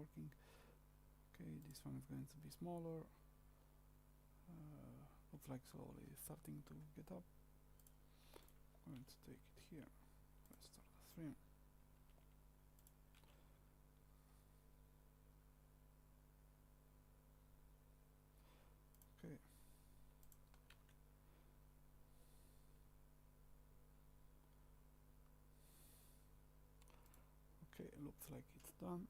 working. Okay, this one is going to be smaller. Looks like slowly starting to get up. I'm going to take it here. Let's start the stream. Okay. Okay, looks like it's done.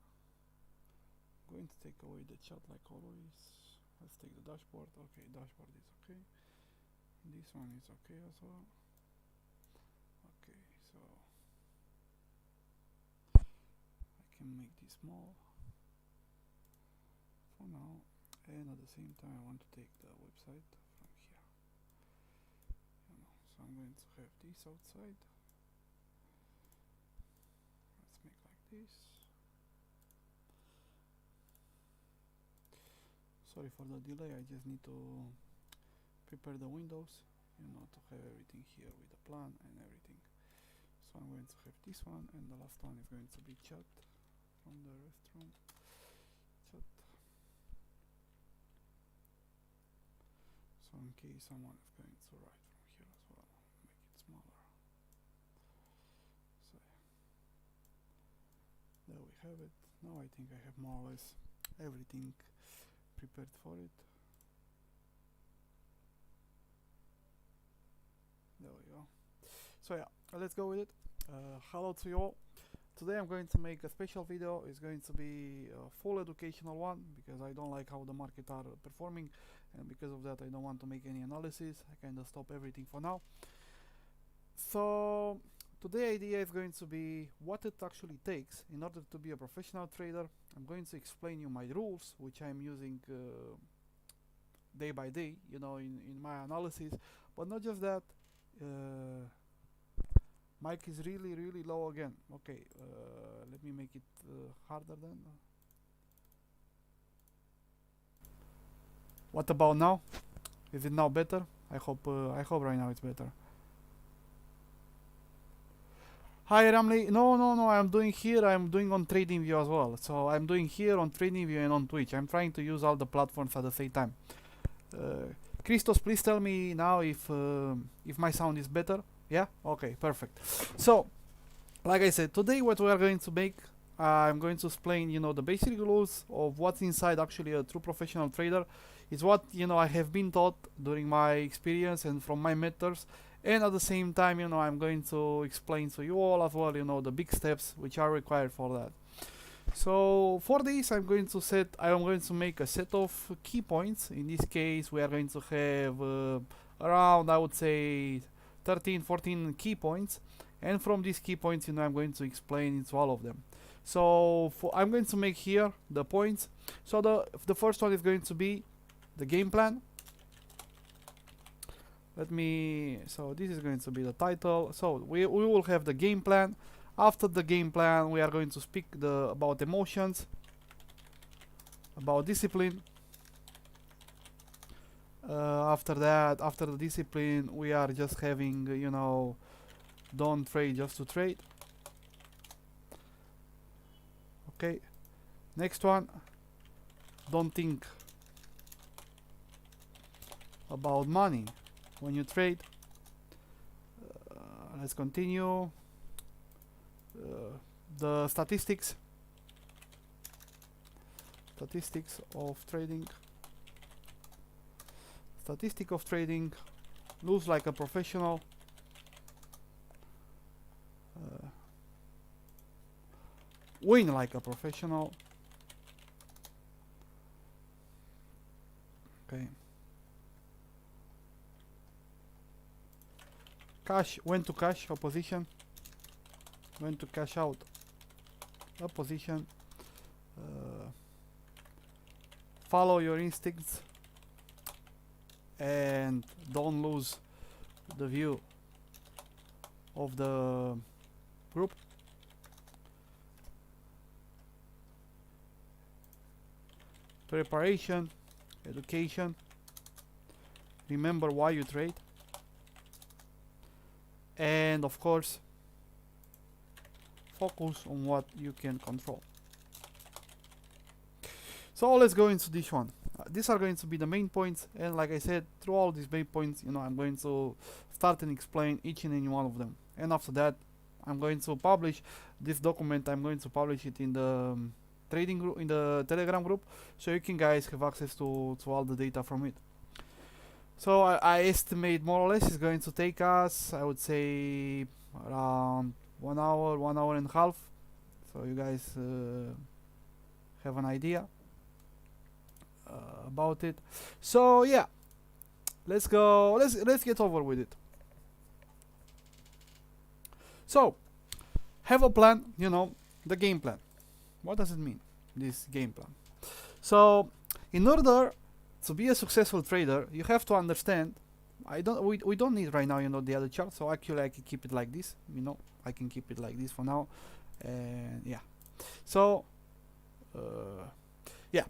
I'm going to take away the chat like always. Let's take the dashboard. Okay, dashboard is okay. This one is okay as well. Okay, so I can make this small for now, and at the same time I want to take the website from here. So I'm going to have this outside. Let's make like this. Sorry for the delay, I just need to prepare the windows, to have everything here with the plan and everything. So I'm going to have this one, and the last one is going to be chat from the restaurant. Chat. So in case someone is going to write from here as well, make it smaller. So there we have it. Now I think I have more or less everything prepared for it. There we go. So yeah, let's go with it. Hello to you all. Today I'm going to make a special video. It's going to be a full educational one because I don't like how the market are performing, and because of that I don't want to make any analysis. I kind of stop everything for now. So today's idea is going to be what it actually takes in order to be a professional trader. I'm going to explain you my rules, which I'm using day by day, in my analysis. But not just that. Mic is really low again. Okay, let me make it harder then. What about now? Is it now better? I hope right now it's better. Hi Ramli. No, I'm doing on TradingView as well. So I'm doing here on TradingView and on Twitch. I'm trying to use all the platforms at the same time. Christos, please tell me now if my sound is better. Yeah? Okay, perfect. So, like I said, today what we are going to make, I'm going to explain, the basic rules of what's inside actually a true professional trader. It's what, I have been taught during my experience and from my mentors. And at the same time, I'm going to explain to you all as well, the big steps which are required for that. So for this I'm going to make a set of key points. In this case we are going to have around, I would say, 13-14 key points, and from these key points I'm going to explain into all of them. So I'm going to make here the points. So the first one is going to be the game plan. So this is going to be the title. So we will have the game plan. After the game plan we are going to speak about emotions, about discipline. After the discipline we are just having, don't trade just to trade. Okay, next one, don't think about money when you trade. Let's continue. The statistics of trading. Statistic of trading: lose like a professional, win like a professional. Okay. Cash, when to cash a position, when to cash out a position. Follow your instincts and don't lose the view of the group. Preparation, education, remember why you trade, and of course focus on what you can control. So let's go into this one. These are going to be the main points, and like I said, through all these main points, I'm going to start and explain each and any one of them. And after that, I'm going to publish this document. I'm going to publish it in the trading group, in the Telegram group, so you can guys have access to all the data from it. So I estimate more or less it's going to take us, I would say, around 1 hour and a half. So you guys have an idea about it. So yeah, let's go. Let's get over with it. So have a plan. The game plan. What does it mean? This game plan. So in order to be a successful trader, you have to understand. We don't need right now, the other chart. So actually, I can keep it like this. I can keep it like this for now. And yeah. So yeah.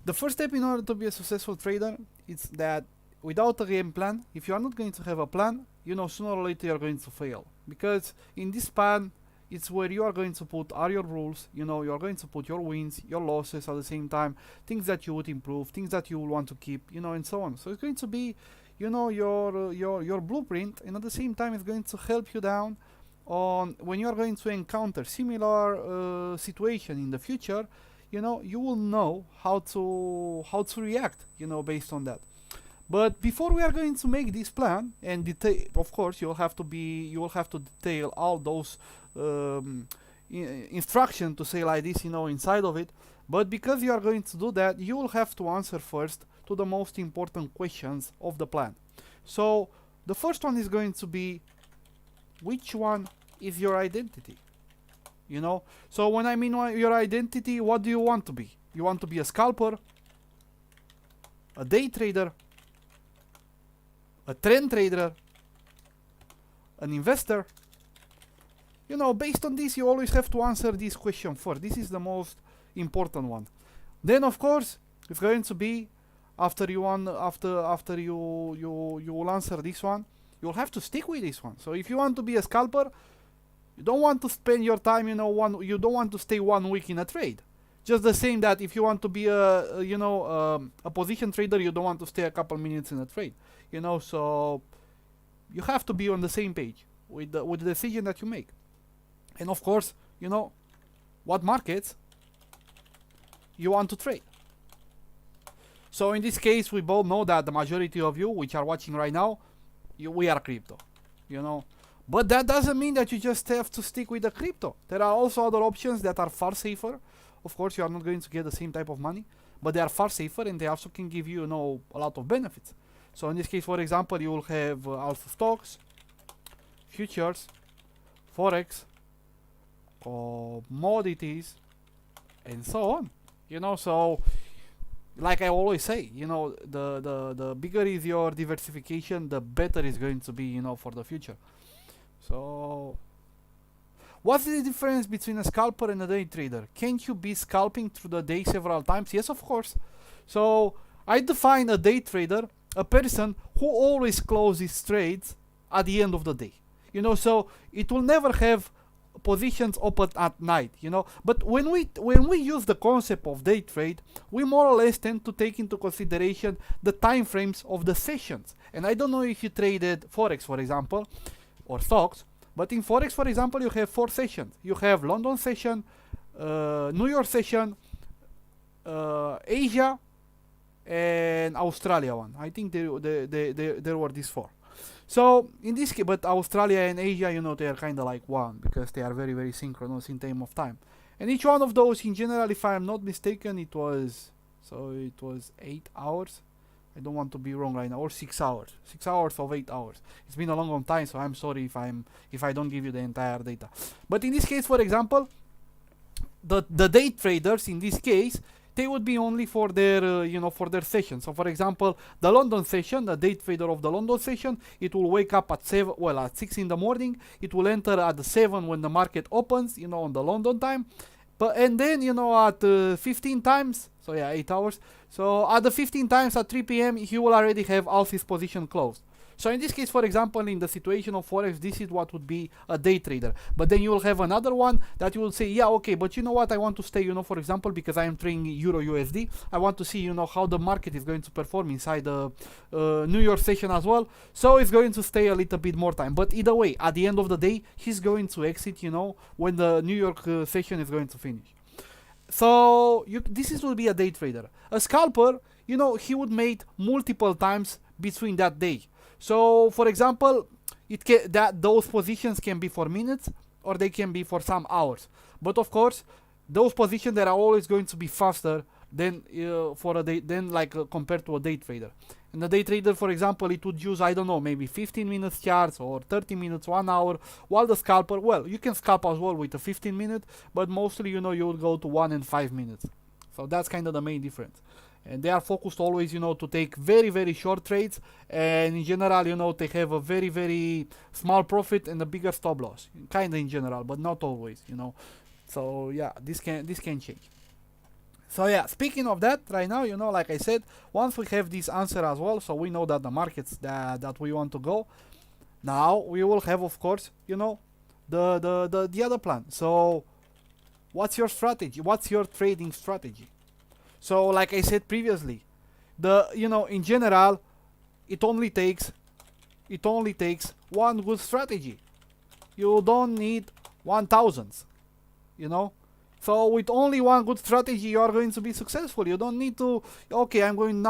The first step in order to be a successful trader is that without a game plan, if you are not going to have a plan, sooner or later you are going to fail. Because in this plan, it's where you are going to put all your rules, you are going to put your wins, your losses at the same time, things that you would improve, things that you will want to keep, and so on. So it's going to be, your blueprint, and at the same time it's going to help you down on when you are going to encounter similar situation in the future. You will know how to react, based on that. But before we are going to make this plan and detail, of course, you will have to detail all those instructions, to say like this, inside of it. But because you are going to do that, you will have to answer first to the most important questions of the plan. So the first one is going to be, which one is your identity? So when I mean your identity, what do you want to be? You want to be a scalper, a day trader, a trend trader, an investor? Based on this, you always have to answer this question first. This is the most important one. Then, of course, it's going to be after you will answer this one, you'll have to stick with this one. So if you want to be a scalper, you don't want to spend your time, you don't want to stay 1 week in a trade. Just the same that if you want to be a position trader, you don't want to stay a couple minutes in a trade. So you have to be on the same page with the decision that you make. And of course, what markets you want to trade. So in this case, we both know that the majority of you which are watching right now, we are crypto, But that doesn't mean that you just have to stick with the crypto. There are also other options that are far safer. Of course, you are not going to get the same type of money, but they are far safer and they also can give you, a lot of benefits. So in this case, for example, you will have also stocks, futures, forex, commodities, and so on. So like I always say, the bigger is your diversification, the better it's going to be, for the future. So what's the difference between a scalper and a day trader? Can't you be scalping through the day several times? Yes, of course. So I define a day trader, a person who always closes trades at the end of the day. So it will never have positions open at night, But when we use the concept of day trade, we more or less tend to take into consideration the time frames of the sessions. And I don't know if you traded forex, for example, or stocks, but in forex, for example, you have 4 sessions. You have London session, New York session, Asia, and Australia one. I think there were these 4. So in this case, but Australia and Asia, they are kind of like one because they are very, very synchronous in terms of time. And each one of those, in general, if I am not mistaken, it was 8 hours. I don't want to be wrong right now, or 6 hours. 6 hours of 8 hours. It's been a long time, so I'm sorry if I don't give you the entire data. But in this case, for example, the day traders in this case, they would be only for their for their session. So for example, the London session, the day trader of the London session, it will wake up at 6 in the morning. It will enter at the 7 when the market opens, on the London time. And then at 15 times, so yeah, 8 hours. So at the 15 times at 3 p.m. he will already have all his position closed. So in this case, for example, in the situation of Forex, this is what would be a day trader. But then you will have another one that you will say, yeah, okay, but you know what, I want to stay, for example, because I am trading Euro USD, I want to see, how the market is going to perform inside the New York session as well. So it's going to stay a little bit more time. But either way, at the end of the day, he's going to exit, when the New York session is going to finish. So this will be a day trader. A scalper, he would make multiple times between that day. So for example, those positions can be for minutes or they can be for some hours. But of course, those positions that are always going to be faster than compared to a day trader. And the day trader, for example, it would use, I don't know, maybe 15 minutes charts or 30 minutes, 1 hour, while the scalper, well, you can scalp as well with a 15 minute, but mostly, you would go to 1 and 5 minutes. So that's kind of the main difference. And they are focused always, to take very, very short trades, and in general, they have a very, very small profit and a bigger stop loss, kind of in general, but not always, So yeah, this can change. So yeah, speaking of that, right now, like I said, once we have this answer as well, so we know that the markets that we want to go, now we will have, of course, the other plan. So what's your strategy? What's your trading strategy? So like I said previously, in general, it only takes one good strategy. You don't need 1,000, So with only one good strategy, you are going to be successful. You don't need to, okay, I'm going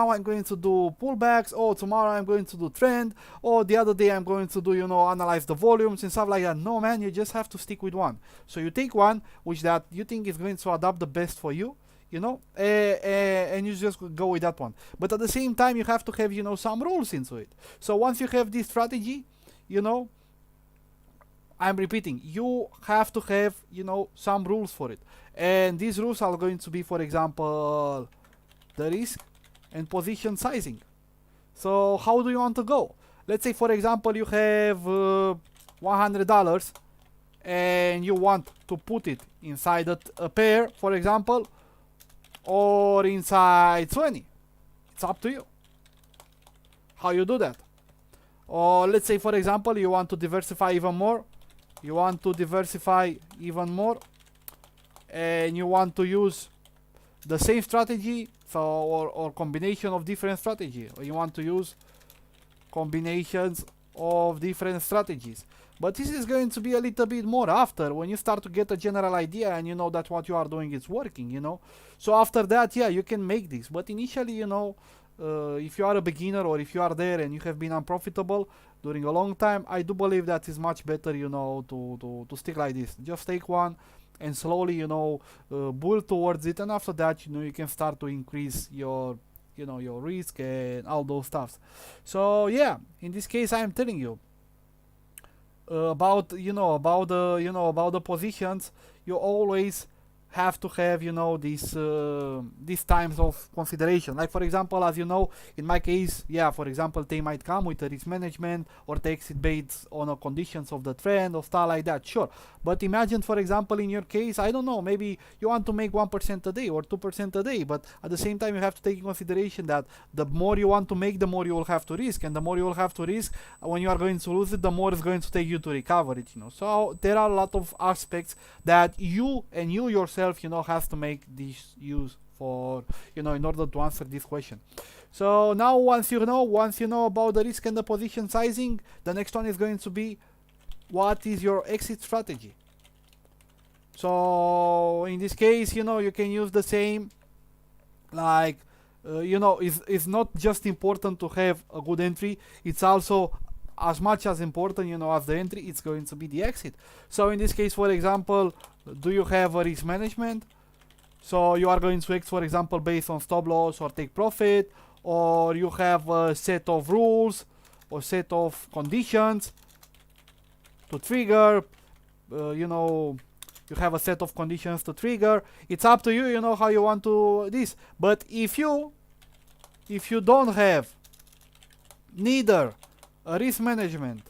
to do pullbacks, or tomorrow I'm going to do trend, or the other day I'm going to do, analyze the volumes and stuff like that. No, man, you just have to stick with one. So you take one which that you think is going to adapt the best for you, and you just go with that one. But at the same time, you have to have, some rules into it. So once you have this strategy, I'm repeating, you have to have, some rules for it. And these rules are going to be, for example, the risk and position sizing. So how do you want to go? Let's say, for example, you have $100 and you want to put it inside a pair, for example, or inside 20. It's up to you how you do that. Or let's say, for example, you want to diversify even more. And you want to use the same strategy, or combination of different strategy, or you want to use combinations of different strategies. But this is going to be a little bit more after, when you start to get a general idea and you know that what you are doing is working, So after that, yeah, you can make this. But initially, if you are a beginner, or if you are there and you have been unprofitable during a long time, I do believe that is much better, to stick like this. Just take one and slowly, build towards it, and after that, you can start to increase your your risk and all those stuffs. So yeah, in this case, I am telling you about the positions. You always have to have these times of consideration. Like for example, as you know, in my case, yeah, for example, they might come with a risk management or the exit based on the conditions of the trend or stuff like that, sure. But imagine, for example, in your case, I don't know, maybe you want to make 1% a day or 2% a day, but at the same time, you have to take in consideration that the more you want to make, the more you will have to risk, and the more you will have to risk, when you are going to lose it, the more it's going to take you to recover it. So there are a lot of aspects that you yourself has to make this use for in order to answer this question. So now once you know about the risk and the position sizing, the next one is going to be, what is your exit strategy? So in this case, you can use the same, like it's not just important to have a good entry, it's also as much as important, as the entry, it's going to be the exit. So in this case, for example, do you have a risk management? So you are going to exit, for example, based on stop loss or take profit, or you have a set of rules or set of conditions to trigger, you have a set of conditions to trigger. It's up to you, how you want to this. But if you don't have neither a risk management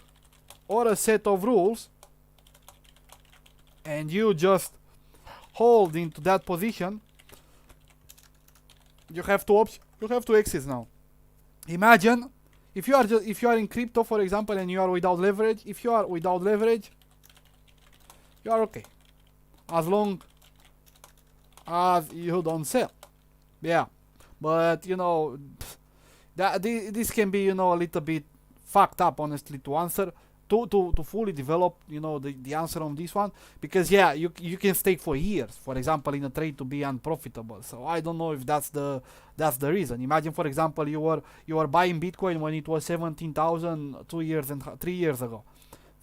or a set of rules, and you just hold into that position, you have to exit now. Imagine if you are just if you are in crypto, for example, and you are without leverage, if you are without leverage, you are okay, as long as you don't sell. Yeah, but you know, that this can be, you know, a little bit fucked up, honestly, to answer, to fully develop, you know, the answer on this one, because yeah, you can stake for years, for example, in a trade to be unprofitable. So I don't know if that's the reason. Imagine, for example, you were buying Bitcoin when it was 17,000 2 years and 3 years ago,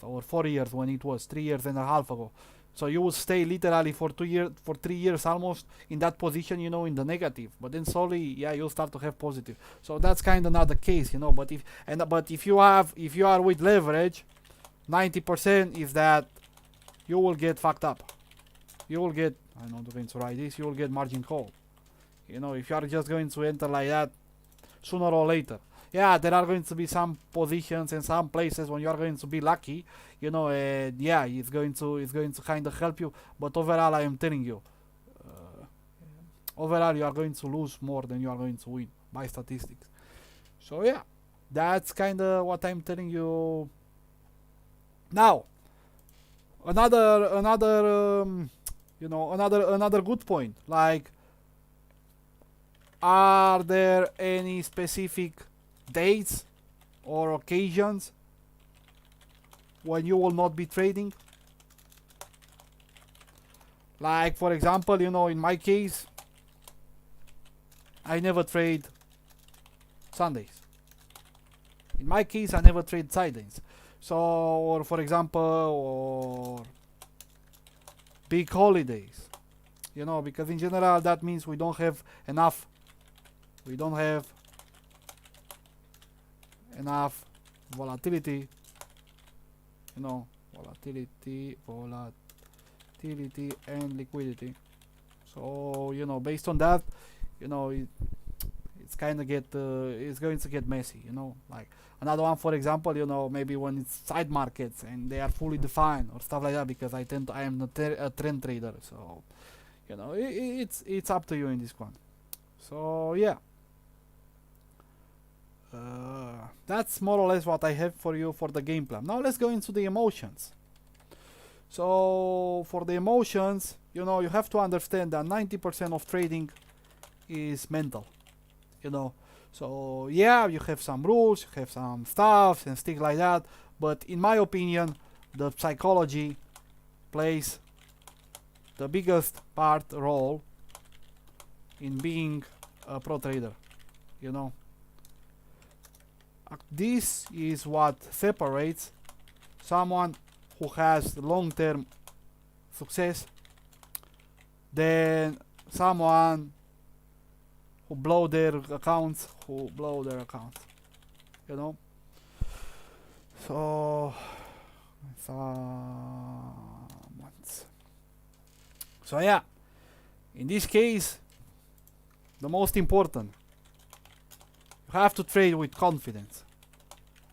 or 4 years, when it was 3 years and a half ago. So you would stay literally for 2 years, for 3 years almost, in that position, you know, in the negative. But then slowly, yeah, you'll start to have positive. So that's kind of not the case, you know. But if you are with leverage, 90% is that you will get fucked up. You will get, I'm not going to write this, you will get margin call. You know, if you are just going to enter like that, sooner or later. Yeah, there are going to be some positions and some places when you are going to be lucky, you know, and yeah, it's going to kind of help you. But overall, I am telling you, uh, overall, you are going to lose more than you are going to win by statistics. So yeah, that's kind of what I'm telling you now. Another another good point, like, are there any specific dates or occasions when you will not be trading? Like, for example, you know, in my case, I never trade Sundays. In my case, I never trade Saturdays. So, or for example, or big holidays, you know, because in general that means we don't have enough volatility, you know, volatility and liquidity. So, you know, based on that, you know, it's kind of it's going to get messy, you know. Like, another one, for example, you know, maybe when it's side markets and they are fully defined or stuff like that, because I am not a trend trader. So, you know, it's up to you in this one. So yeah, that's more or less what I have for you for the game plan. Now let's go into the emotions. So for the emotions, you know, you have to understand that 90% of trading is mental, you know. So yeah, you have some rules, you have some stuff and things like that, but in my opinion, the psychology plays the biggest role in being a pro trader, you know. This is what separates someone who has long-term success than someone who blow their accounts, you know. So yeah, in this case, the most important, you have to trade with confidence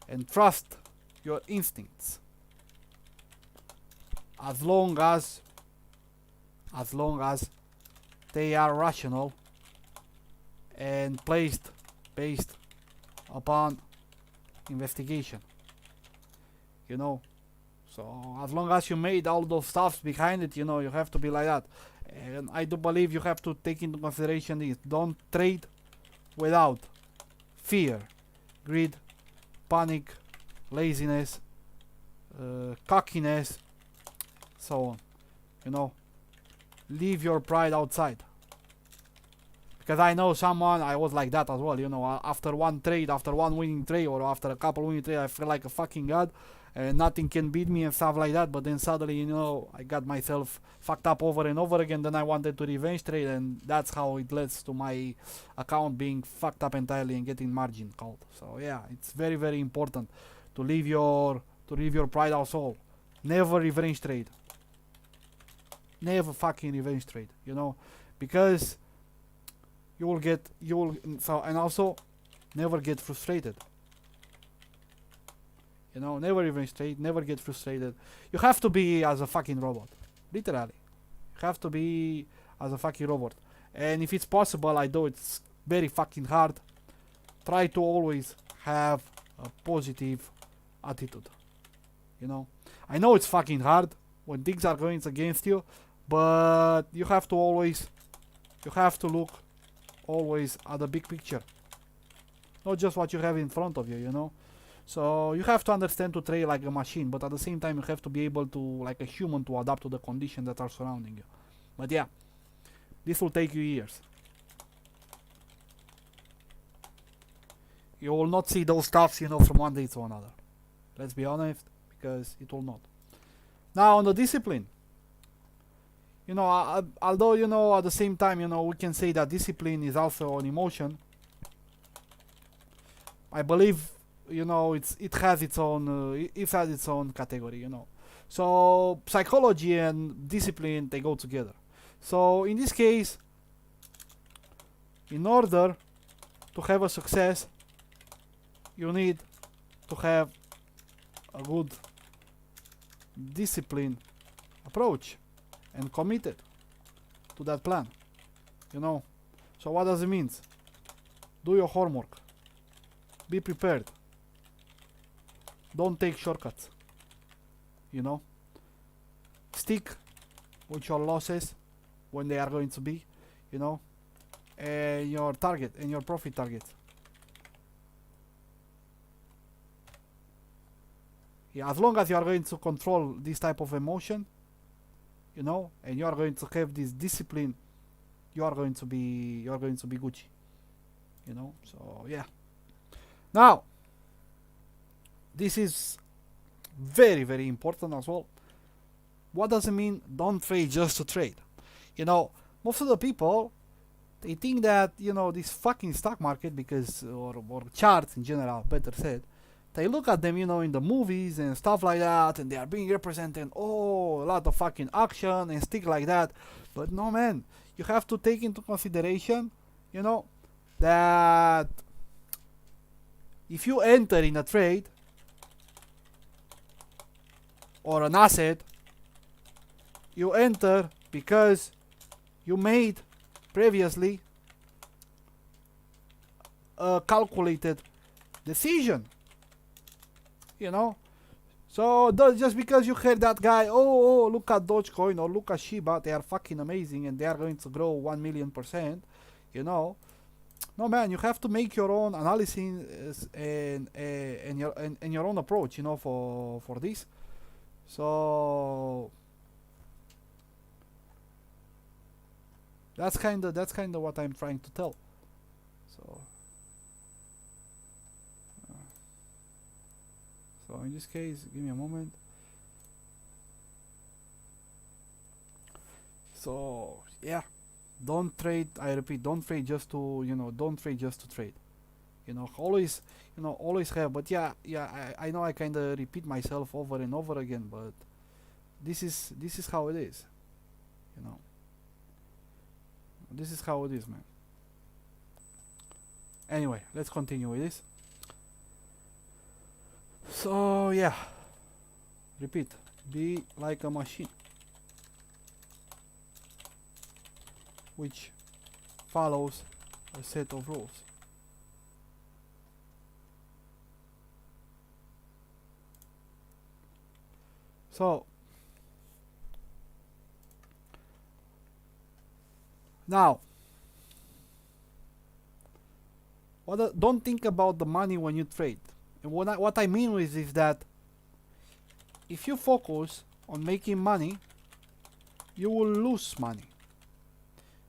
and trust your instincts, as long as they are rational and based upon investigation, you know. So as long as you made all those stuffs behind it, you know, you have to be like that. And I do believe you have to take into consideration this: don't trade without fear, greed, panic, laziness, cockiness, so on, you know. Leave your pride outside, because I know someone, I was like that as well, you know. After one winning trade, or after a couple winning trade, I feel like a fucking god, and nothing can beat me and stuff like that. But then suddenly, you know, I got myself fucked up over and over again. Then I wanted to revenge trade, and that's how it leads to my account being fucked up entirely and getting margin called. So yeah, it's very, very important to leave your pride outside. Never revenge trade. Never fucking revenge trade, you know, because and also never get frustrated. You know, never revenge trade, never get frustrated. You have to be as a fucking robot. Literally. You have to be as a fucking robot. And if it's possible, I know it's very fucking hard. Try to always have a positive attitude. You know, I know it's fucking hard when things are going against you, but you have to look always at the big picture, not just what you have in front of you. You know, so you have to understand to trade like a machine, but at the same time you have to be able to, like a human, to adapt to the conditions that are surrounding you. But yeah, this will take you years. You will not see those stuffs, you know, from one day to another. Let's be honest, because it will not. Now on the discipline, you know, although, you know, at the same time, you know, we can say that discipline is also an emotion. I believe, you know, it has its own category, you know. So psychology and discipline, they go together. So in this case, in order to have a success, you need to have a good discipline approach and committed to that plan, you know. So what does it mean? Do your homework, be prepared, don't take shortcuts, you know. Stick with your losses when they are going to be, you know, and your target and your profit target. Yeah, as long as you are going to control this type of emotion, you know, and you are going to have this discipline, you are going to be Gucci, you know. So yeah. Now, this is very, very important as well. What does it mean? Don't trade just to trade. You know, most of the people, they think that, you know, this fucking stock market, because or charts in general, better said, they look at them, you know, in the movies and stuff like that, and they are being represented, oh, a lot of fucking action and stick like that. But no, man, you have to take into consideration, you know, that if you enter in a trade or an asset, you enter because you made previously a calculated decision, you know. So just because you heard that guy, oh, look at Dogecoin or look at Shiba, they are fucking amazing and they are going to grow 1,000,000%, you know. No, man, you have to make your own analysis and your own approach, you know, for this. So that's kind of what I'm trying to tell. So so in this case, give me a moment. So yeah, don't trade. I repeat, don't trade just to, you know, don't trade just to trade. You know, always, you know, always have. But yeah, I know I kind of repeat myself over and over again, but this is how it is. You know, this is how it is, man. Anyway, let's continue with this. So yeah, repeat, be like a machine which follows a set of rules. So now, don't think about the money when you trade. And what I mean with is that if you focus on making money, you will lose money,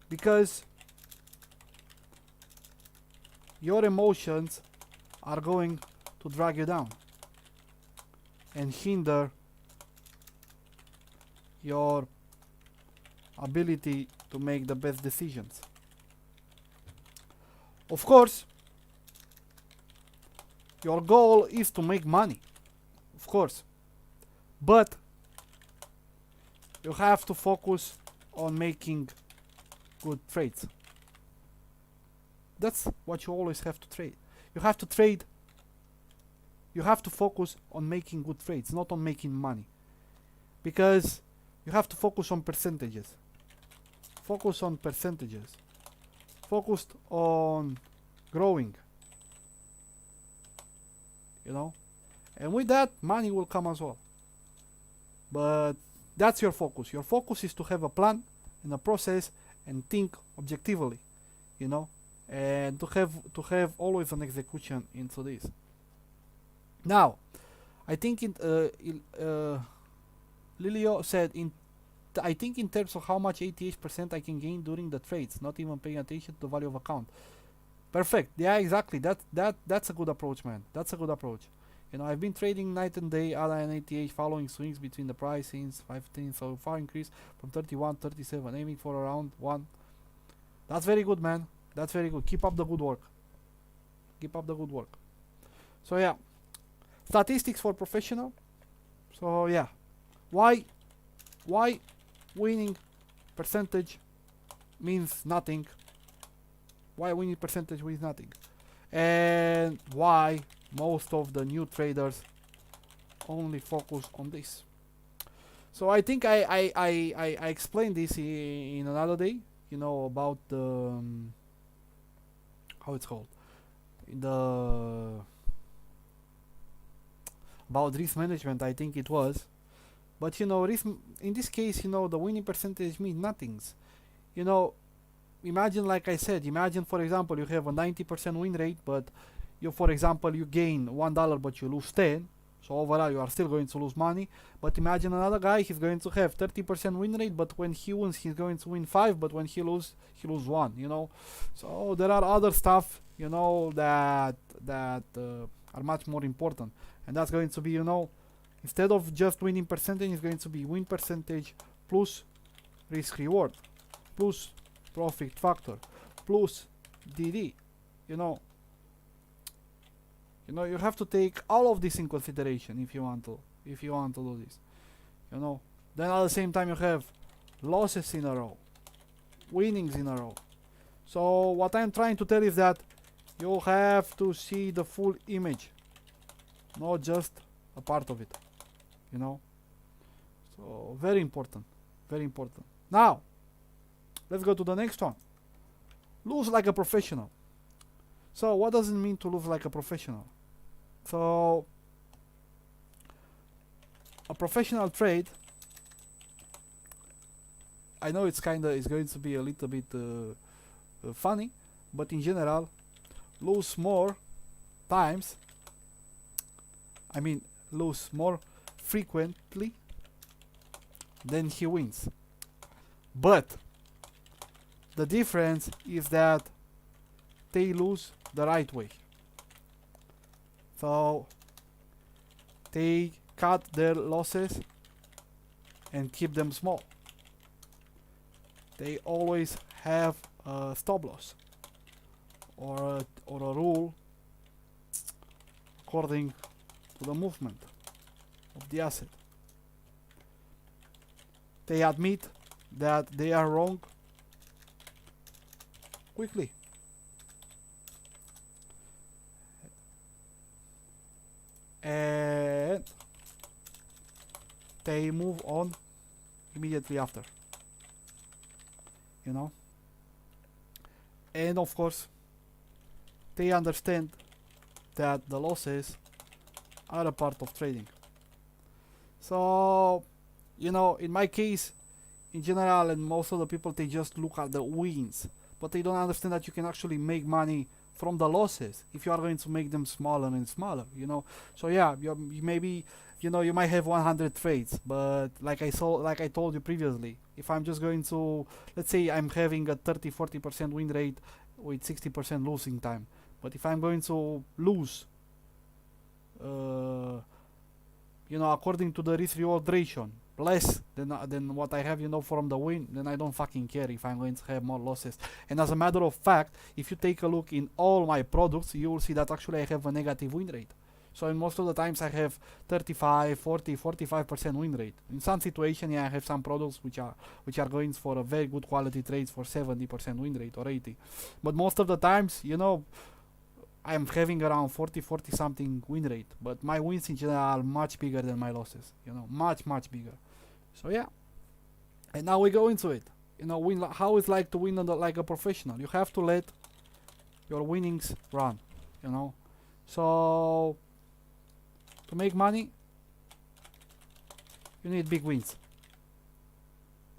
because your emotions are going to drag you down and hinder your ability to make the best decisions. Of course, your goal is to make money, of course, but you have to focus on making good trades. That's what you always have to trade. You have to trade. You have to focus on making good trades, not on making money, because you have to focus on percentages. Focus on percentages. Focused on growing. you know. And with that, money will come as well. But that's your focus. Your focus is to have a plan and a process and think objectively, you know, and to have always an execution into this. Now, I think Lilio said I think in terms of how much ATH% I can gain during the trades, not even paying attention to the value of account. Perfect. Yeah, exactly. That's a good approach, man. That's a good approach. You know, I've been trading night and day, ADA and ATH, following swings between the pricings, 15, so far increase from 31, 37, aiming for around 1. That's very good, man. That's very good. Keep up the good work. Keep up the good work. So yeah, statistics for professional. So yeah, why winning percentage means nothing. Why winning percentage means nothing, and why most of the new traders only focus on this. So I think I explained this in another day, you know, about the how it's called, in the about risk management, I think it was. But you know, in this case, you know, the winning percentage means nothings. You know, imagine, like I said, imagine for example you have a 90% win rate, but you, for example, you gain $1 but you lose 10. So overall you are still going to lose money. But imagine another guy, he's going to have 30% win rate, but when he wins he's going to win 5, but when he lose 1, you know. So there are other stuff, you know, that are much more important, and that's going to be, you know, instead of just winning percentage, it's going to be win percentage plus risk reward plus profit factor plus DD. You know, you have to take all of this in consideration if you want to do this. You know, then at the same time you have losses in a row, winnings in a row. So what I'm trying to tell is that you have to see the full image, not just a part of it. You know, so very important, very important. Now let's go to the next one. Lose like a professional. So what does it mean to lose like a professional? So a professional trade, I know it's going to be a little bit funny, but in general, lose more times, I mean lose more frequently than he wins. But the difference is that they lose the right way. So they cut their losses and keep them small. They always have a stop loss or a rule according to the movement of the asset. They admit that they are wrong quickly. And they move on immediately after. You know? And of course, they understand that the losses are a part of trading. So, you know, in my case, in general, and most of the people, they just look at the wins, but they don't understand that you can actually make money from the losses if you are going to make them smaller and smaller, you know. So yeah, you maybe, you know, you might have 100 trades, but like I told you previously, if I'm just going to, let's say I'm having a 30-40% win rate with 60% losing time, but if I'm going to lose, you know, according to the risk reward ratio, less than what I have, you know, from the win, then I don't fucking care if I'm going to have more losses. And as a matter of fact, if you take a look in all my products, you will see that actually I have a negative win rate. So in most of the times I have 35, 40, 45% win rate. In some situation, yeah, I have some products which are going for a very good quality trades for 70% win rate or 80. But most of the times, you know, I'm having around 40 something win rate, but my wins in general are much bigger than my losses, you know, much bigger. So yeah, and now we go into it. You know, how it's like to win like a professional. You have to let your winnings run, you know. So To make money, you need big wins.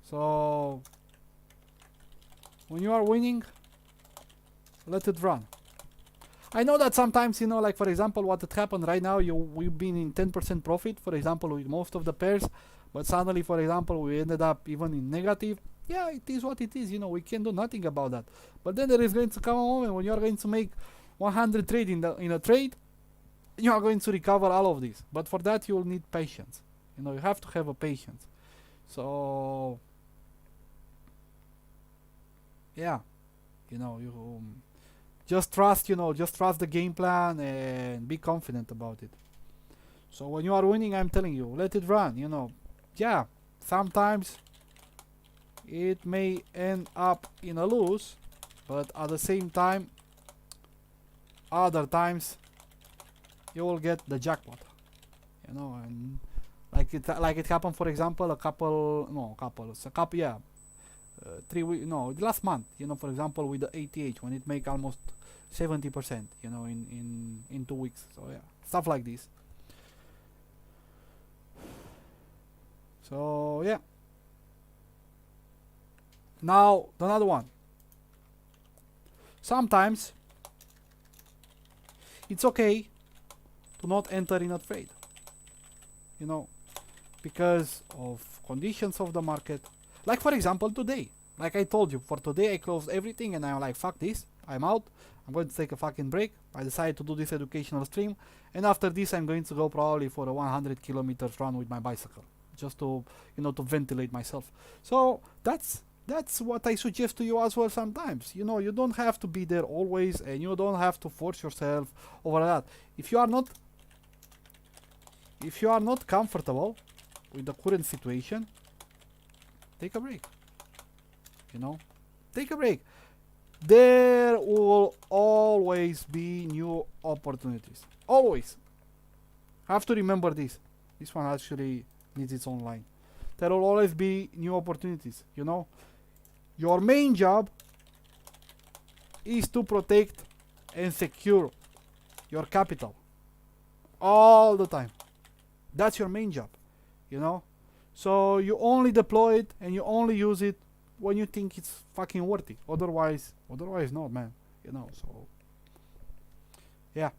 So when you are winning, let it run. I know that sometimes, like for example, what had happened right now, we've been in 10% profit, for example, with most of the pairs, but suddenly, for example, we ended up even in negative. Yeah, it is what it is, we can do nothing about that. But then there is going to come a moment when you are going to make 100 trade in a trade, you are going to recover all of this. But for that, you will need patience. You have to have a patience. So, yeah, you just trust, just trust the game plan and be confident about it. So when you are winning, I'm telling you, let it run, Yeah, sometimes it may end up in a lose, but at the same time, other times you will get the jackpot, and like it happened, for example, 3 weeks, no, last month, for example, with the ATH, when it make almost 70%, in 2 weeks. So yeah, stuff like this. So yeah. Now another one. Sometimes it's okay to not enter in a trade, because of conditions of the market. Like for example today, like I told you, for today I closed everything and I'm like, fuck this, I'm out, I'm going to take a fucking break. I decided to do this educational stream, and after this I'm going to go probably for a 100 kilometers run with my bicycle, just to to ventilate myself. So that's what I suggest to you as well sometimes. You don't have to be there always, and you don't have to force yourself over that. If you are not comfortable with the current situation, take a break. Take a break. There will always be new opportunities. Always. Have to remember this. This one actually needs its own line. There will always be new opportunities. Your main job is to protect and secure your capital all the time. That's your main job. So you only deploy it and you only use it when you think it's fucking worthy. Otherwise not, man. So yeah.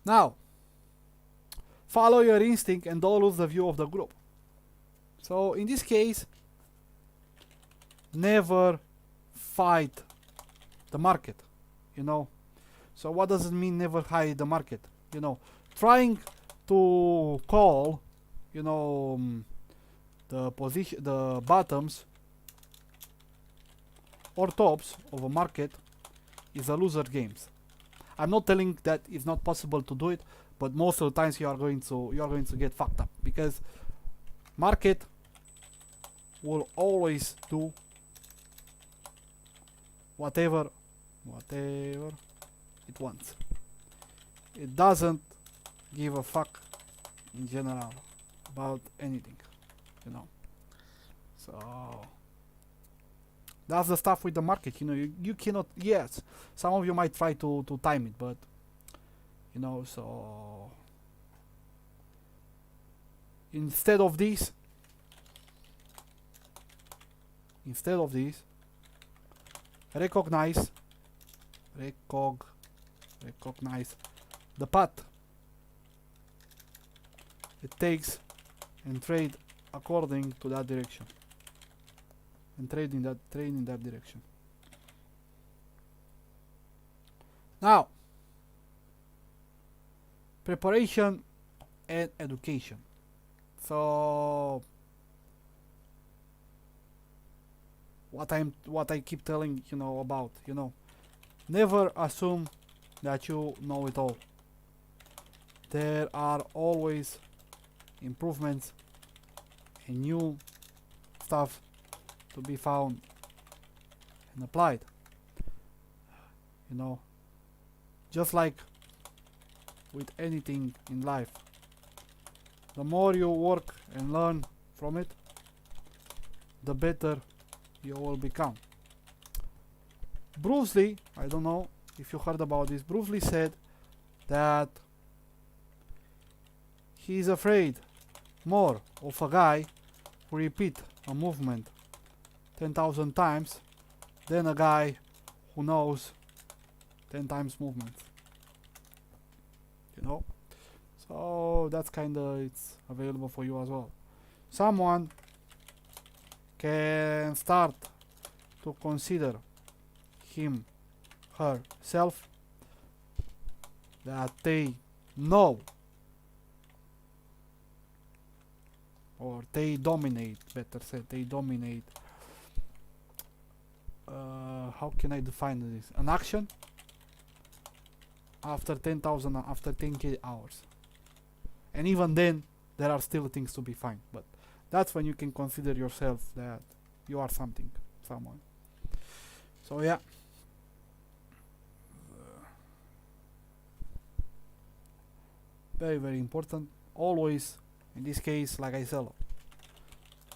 Now, follow your instinct and don't lose the view of the group. So in this case, never fight the market. So what does it mean, never fight the market? Trying to call, the position, the bottoms or tops of a market is a loser games. I'm not telling that it's not possible to do it, but most of the times you are going to get fucked up, because market will always do whatever it wants. It doesn't give a fuck in general about anything, So that's the stuff with the market. You cannot. Yes, some of you might try to time it, but so instead of this, recognize the path it takes and trade according to that direction, and trade in that direction. Now, preparation and education. So what I keep telling about, never assume that you know it all. There are always improvements and new stuff to be found and applied. Just like with anything in life, the more you work and learn from it, the better you will become. Bruce Lee, I don't know if you heard about this, Bruce Lee said that he is afraid more of a guy who repeat a movement 10,000 times than a guy who knows 10 times movements. You know? So that's kinda, it's available for you as well. Someone can start to consider him, herself, that they know or they dominate, better said, they dominate, how can I define this? An action after 10,000, after 10k hours. And even then, there are still things to be fine. But that's when you can consider yourself that you are something, someone. So yeah. Very, very important. Always, in this case, like I said,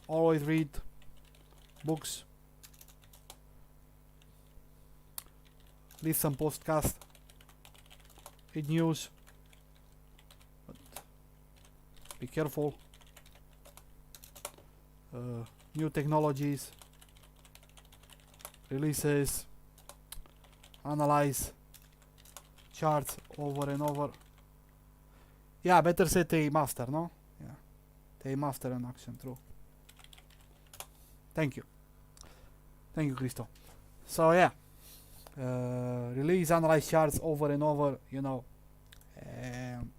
always read books, listen podcast, read news, but be careful. New technologies, releases, analyze charts over and over. Yeah, better say they master, no? Yeah, they master an action, true. Thank you. Thank you, Christo. So yeah, release, analyze charts over and over, you know. And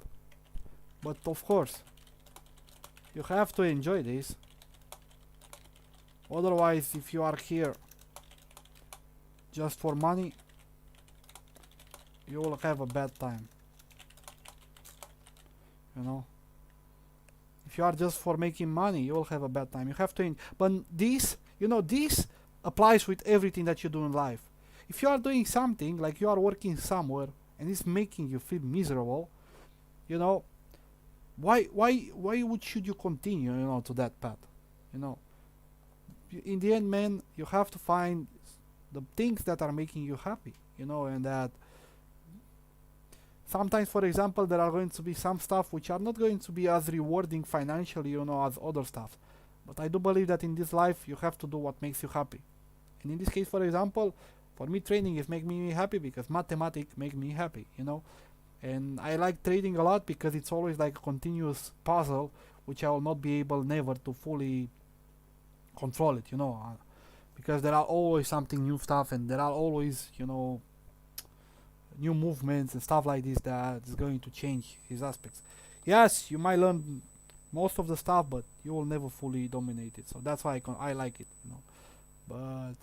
but of course, you have to enjoy this. Otherwise, if you are here just for money, you will have a bad time. You know, if you are just for making money, you will have a bad time. You have to, but this, you know, this applies with everything that you do in life. If you are doing something, like you are working somewhere and it's making you feel miserable, you know, why should you continue, you know, to that path? You know, in the end, man, you have to find the things that are making you happy, you know, and that sometimes, for example, there are going to be some stuff which are not going to be as rewarding financially, you know, as other stuff. But I do believe that in this life, you have to do what makes you happy. And in this case, for example, for me, trading is make me happy because mathematics make me happy, you know. And I like trading a lot because it's always like a continuous puzzle, which I will not be able never to fully control it, you know. Because there are always something new stuff, and there are always, you know, new movements and stuff like this that is going to change his aspects. Yes, you might learn most of the stuff, but you will never fully dominate it. So that's why I like it, you know. But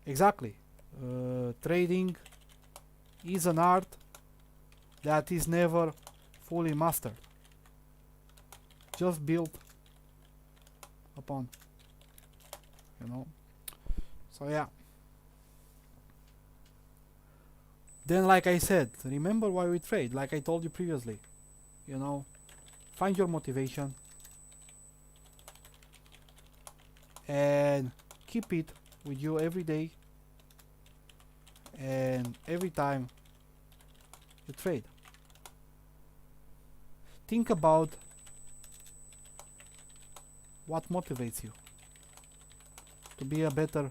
exactly, trading is an art that is never fully mastered, just built upon, you know. So yeah. Then, like I said, remember why we trade, like I told you previously. You know, find your motivation and keep it with you every day and every time you trade. Think about what motivates you to be a better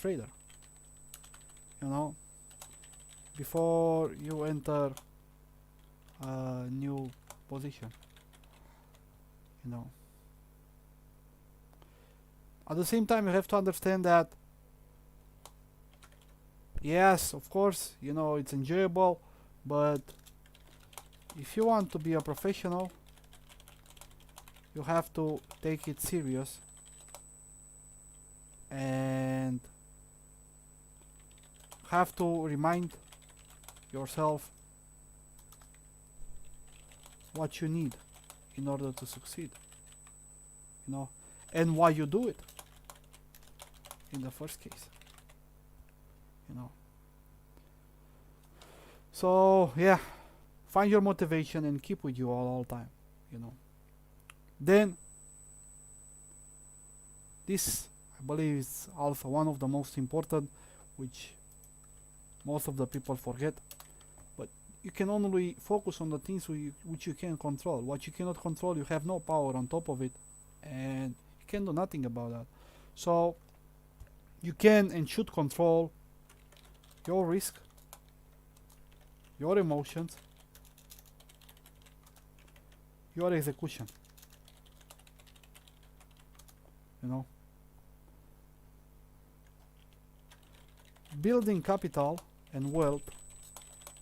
trader. You know, before you enter a new position, you know. At the same time, you have to understand that yes, of course, you know, it's enjoyable, but if you want to be a professional, you have to take it serious and have to remind yourself what you need in order to succeed, you know, and why you do it in the first case, you know. So yeah, find your motivation and keep with you all time, you know. Then this, I believe, is also one of the most important, which most of the people forget. But you can only focus on the things which you can control. What you cannot control, you have no power on top of it, and you can do nothing about that. So you can and should control your risk, your emotions, your execution. You know, building capital and wealth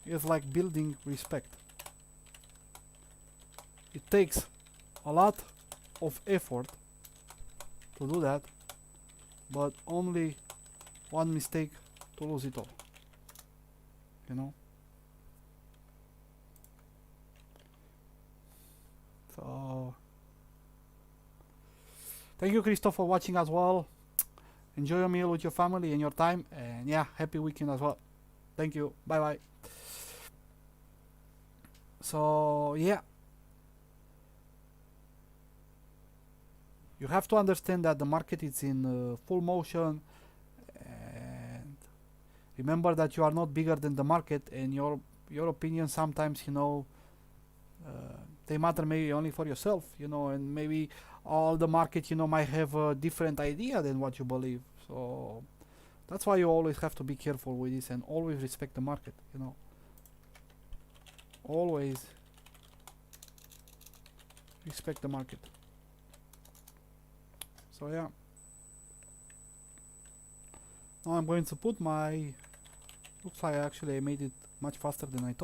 is like building respect. It takes a lot of effort to do that, but only one mistake to lose it all. You know? So thank you, Christoph, for watching as well. Enjoy your meal with your family and your time, and yeah, happy weekend as well. Thank you. Bye bye. So yeah, you have to understand that the market is in full motion, and remember that you are not bigger than the market, and your opinion sometimes, you know, they matter maybe only for yourself, you know, and maybe all the market, you know, might have a different idea than what you believe. So that's why you always have to be careful with this and always respect the market, you know. Always respect the market. So yeah. Now I'm going to put my... Looks like actually I made it much faster than I thought.